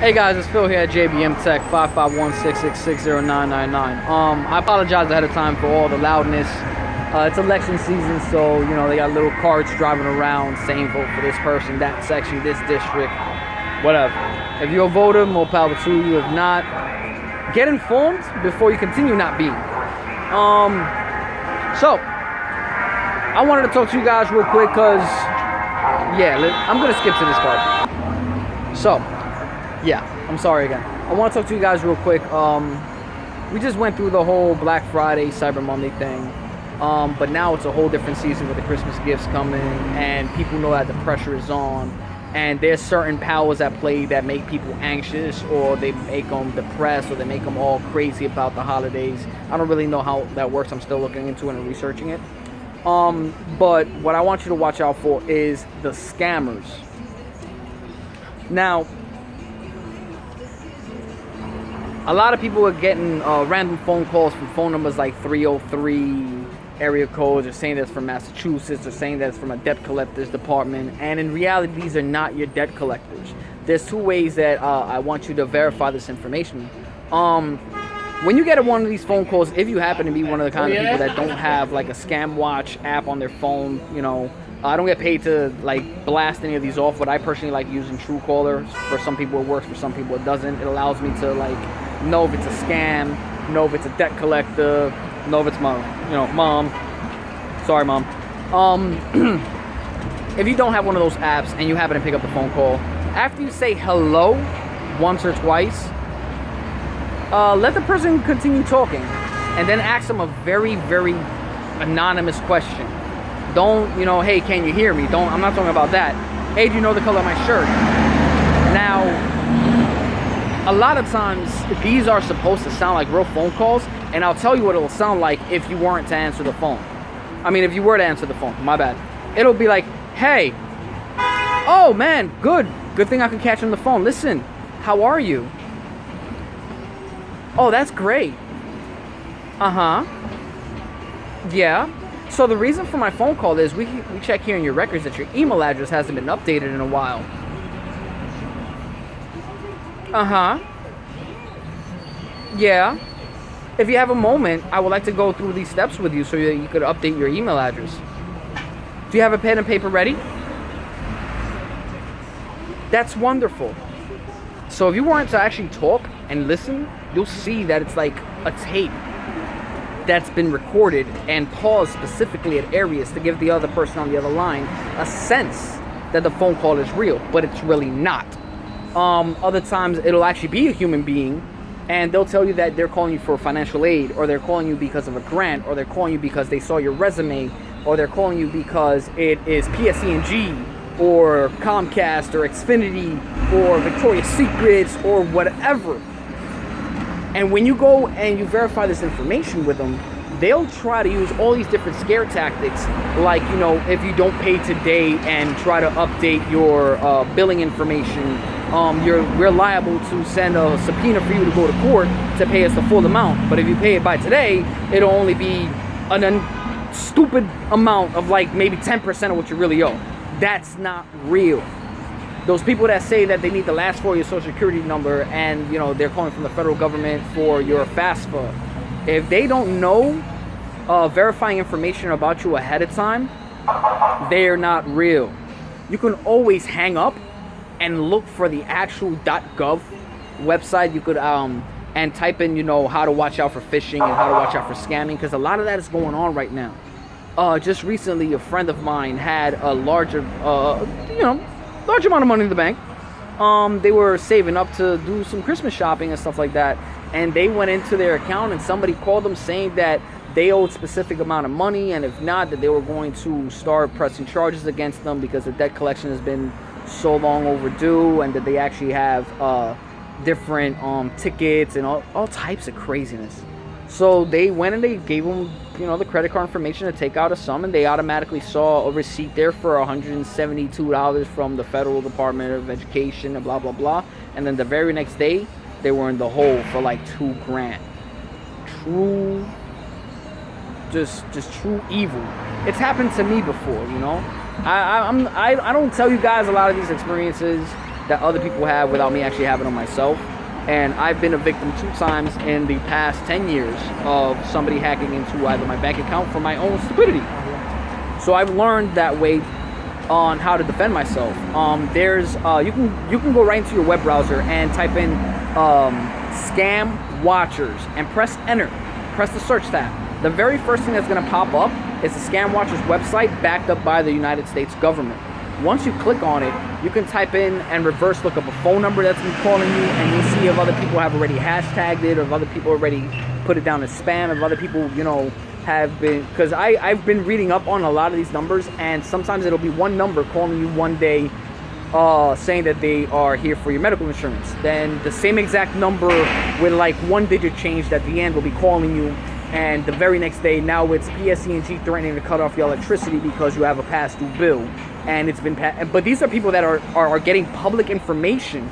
Hey guys, it's Phil here at JBM Tech, 551-666-0999. I apologize ahead of time for all the loudness. It's election season, so, they got little carts driving around saying vote for this person, that section, this district, whatever. If you're a voter, more power to you. If not, get informed before you continue not being. So, I wanted to talk to you guys real quick because, I'm going to skip to this part. So, I'm sorry again. I want to talk to you guys real quick. We just went through the whole Black Friday, Cyber Monday thing. But now it's a whole different season with the Christmas gifts coming, and people know that the pressure is on. And there's certain powers at play that make people anxious, or they make them depressed, or they make them all crazy about the holidays. I don't really know how that works. I'm still looking into it and researching it. But what I want you to watch out for is the scammers. Now, a lot of people are getting random phone calls from phone numbers like 303 area codes, or saying that's from Massachusetts, or saying that's from a debt collectors department. And in reality, these are not your debt collectors. There's two ways that I want you to verify this information. When you get one of these phone calls, if you happen to be one of the kind of people that don't have like a Scam Watch app on their phone, I don't get paid to like blast any of these off, but I personally like using Truecaller. For some people it works, for some people it doesn't. It allows me to like know if it's a scam, know if it's a debt collector, know if it's my, mom. Sorry, mom. If you don't have one of those apps and you happen to pick up the phone call, after you say hello once or twice, let the person continue talking, and then ask them a very, very anonymous question. Don't, hey, can you hear me? I'm not talking about that. Hey, do you know the color of my shirt? Now, a lot of times, these are supposed to sound like real phone calls, and I'll tell you what it'll sound like if you weren't to answer the phone. If you were to answer the phone, my bad. It'll be like, hey, oh man, good thing I could catch on the phone. Listen, how are you? Oh, that's great. Yeah. So the reason for my phone call is we check here in your records that your email address hasn't been updated in a while. Yeah. If you have a moment, I would like to go through these steps with you so that you could update your email address. Do you have a pen and paper ready? That's wonderful. So if you weren't to actually talk and listen, you'll see that it's like a tape that's been recorded and paused specifically at areas to give the other person on the other line a sense that the phone call is real, but it's really not. Other times it'll actually be a human being, and they'll tell you that they're calling you for financial aid, or they're calling you because of a grant, or they're calling you because they saw your resume, or they're calling you because it is PSE&G, or Comcast, or Xfinity, or Victoria's Secrets, or whatever. And when you go and you verify this information with them, they'll try to use all these different scare tactics, like, if you don't pay today and try to update your billing information, we're liable to send a subpoena for you to go to court to pay us the full amount. But if you pay it by today, it'll only be a stupid amount of like maybe 10% of what you really owe. That's not real. Those people that say that they need the last four of your social security number and, they're calling from the federal government for your FAFSA, if they don't know verifying information about you ahead of time, they're not real. You can always hang up and look for the actual .gov website. You could and type in, how to watch out for phishing and how to watch out for scamming, because a lot of that is going on right now. Just recently, a friend of mine had a large amount of money in the bank. They were saving up to do some Christmas shopping and stuff like that, and they went into their account and somebody called them saying that they owed a specific amount of money, and if not, that they were going to start pressing charges against them because the debt collection has been so long overdue, and that they actually have different tickets and all types of craziness. So they went and they gave them, the credit card information to take out a sum, and they automatically saw a receipt there for $172 from the Federal Department of Education and blah, blah, blah. And then the very next day, they were in the hole for like $2,000. Just true evil. It's happened to me before, I don't tell you guys a lot of these experiences that other people have without me actually having them myself. And I've been a victim 2 times in the past 10 years of somebody hacking into either my bank account for my own stupidity. So I've learned that way on how to defend myself. There's you can go right into your web browser and type in scam watchers and press enter. Press the search tab. The very first thing that's going to pop up is the Scam Watchers website backed up by the United States government. Once you click on it, you can type in and reverse look up a phone number that's been calling you, and you'll see if other people have already hashtagged it, or if other people already put it down as spam, if other people, you know, have been, because I've been reading up on a lot of these numbers, and sometimes it'll be one number calling you one day saying that they are here for your medical insurance. Then the same exact number with like 1 digit changed at the end will be calling you, and the very next day now it's PSE&G threatening to cut off your electricity because you have a past due bill, and it's been but these are people that are getting public information,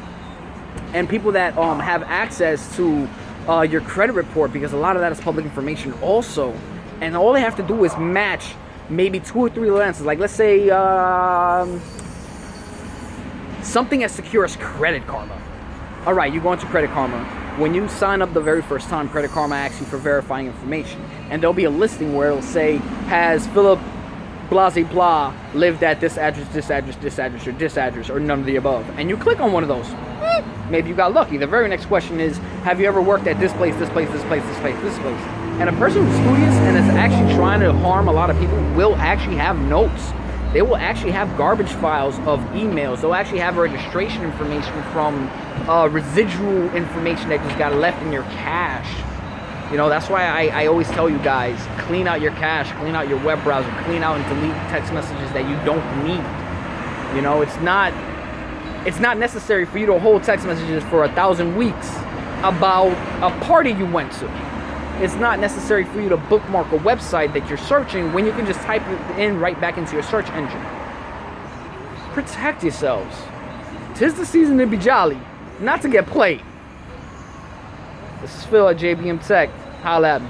and people that have access to your credit report, because a lot of that is public information also, and all they have to do is match maybe 2 or 3 lenses. Like, let's say something as secure as Credit Karma. All right, you go into Credit Karma. When you sign up the very first time, Credit Karma asks you for verifying information, and there'll be a listing where it'll say, has Philip Blase blah lived at this address, this address, this address, or this address, or none of the above, and you click on one of those. Maybe you got lucky. The very next question is, have you ever worked at this place, this place, this place, this place, this place? And a person who's studious and is actually trying to harm a lot of people will actually have notes. They will actually have garbage files of emails. They'll actually have registration information from residual information that just got left in your cache. You know, that's why I always tell you guys, clean out your cache, clean out your web browser, clean out and delete text messages that you don't need. You know, it's not necessary for you to hold text messages for 1,000 weeks about a party you went to. It's not necessary for you to bookmark a website that you're searching when you can just type it in right back into your search engine. Protect yourselves. 'Tis the season to be jolly, not to get played. This is Phil at JBM Tech. Holla at me.